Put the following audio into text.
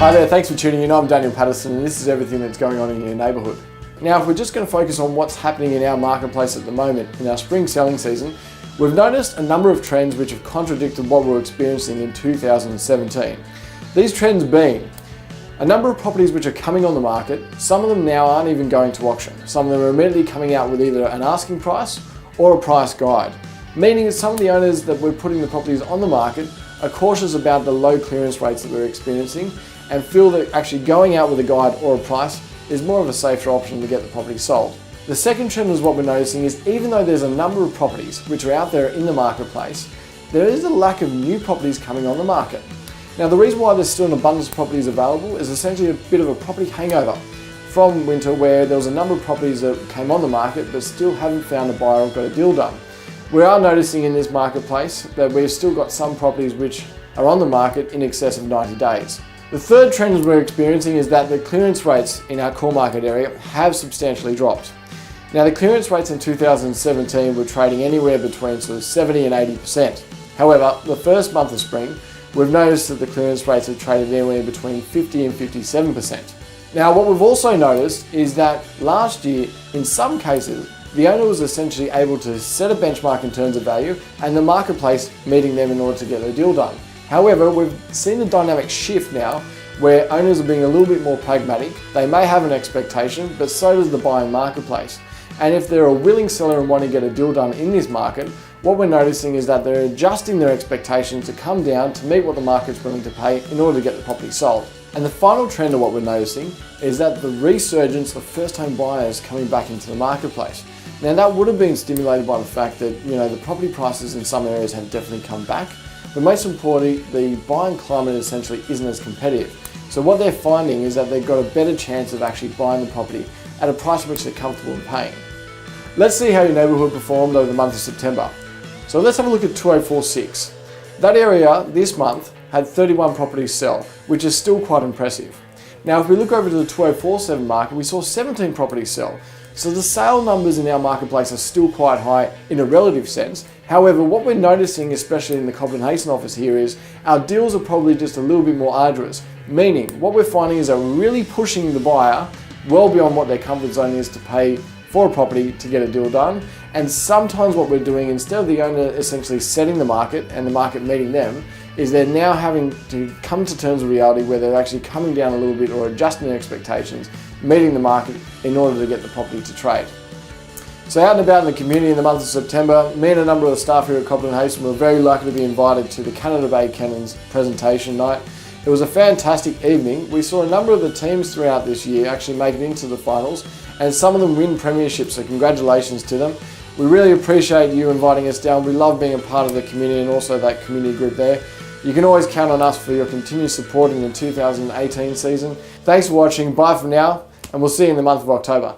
Hi there, thanks for tuning in. I'm Daniel Patterson and this is everything that's going on in your neighbourhood. Now, if we're just going to focus on what's happening in our marketplace at the moment, in our spring selling season, we've noticed a number of trends which have contradicted what we were experiencing in 2017. These trends being a number of properties which are coming on the market. Some of them now aren't even going to auction. Some of them are immediately coming out with either an asking price or a price guide, meaning that some of the owners that we're putting the properties on the market are cautious about the low clearance rates that we're experiencing and feel that actually going out with a guide or a price is more of a safer option to get the property sold. The second trend is what we're noticing is even though there's a number of properties which are out there in the marketplace, there is a lack of new properties coming on the market. Now, the reason why there's still an abundance of properties available is essentially a bit of a property hangover from winter, where there was a number of properties that came on the market but still haven't found a buyer or got a deal done. We are noticing in this marketplace that we've still got some properties which are on the market in excess of 90 days. The third trend we're experiencing is that the clearance rates in our core market area have substantially dropped. Now, the clearance rates in 2017 were trading anywhere between sort of 70 and 80%. However, the first month of spring, we've noticed that the clearance rates have traded anywhere between 50 and 57%. Now, what we've also noticed is that last year, in some cases, the owner was essentially able to set a benchmark in terms of value and the marketplace meeting them in order to get their deal done. However, we've seen the dynamic shift now where owners are being a little bit more pragmatic. They may have an expectation, but so does the buying marketplace. And if they're a willing seller and want to get a deal done in this market, what we're noticing is that they're adjusting their expectations to come down to meet what the market's willing to pay in order to get the property sold. And the final trend of what we're noticing is that the resurgence of first-home buyers coming back into the marketplace. Now, that would have been stimulated by the fact that, the property prices in some areas have definitely come back, but most importantly, the buying climate essentially isn't as competitive. So what they're finding is that they've got a better chance of actually buying the property at a price which they're comfortable in paying. Let's see how your neighbourhood performed over the month of September. So let's have a look at 2046. That area this month had 31 properties sell, which is still quite impressive. Now, if we look over to the 2047 market, we saw 17 properties sell. So the sale numbers in our marketplace are still quite high in a relative sense. However, what we're noticing, especially in the Cobden Hasten office here, is our deals are probably just a little bit more arduous. Meaning, what we're finding is that we're really pushing the buyer well beyond what their comfort zone is to pay for a property to get a deal done. And sometimes what we're doing, instead of the owner essentially setting the market and the market meeting them, is they're now having to come to terms with reality where they're actually coming down a little bit or adjusting their expectations, meeting the market in order to get the property to trade. So out and about in the community in the month of September, me and a number of the staff here at Cobden Hasten were very lucky to be invited to the Canada Bay Cannons presentation night. It was a fantastic evening. We saw a number of the teams throughout this year actually make it into the finals, and some of them win premierships, so congratulations to them. We really appreciate you inviting us down. We love being a part of the community and also that community group there. You can always count on us for your continued support in the 2018 season. Thanks for watching, bye for now, and we'll see you in the month of October.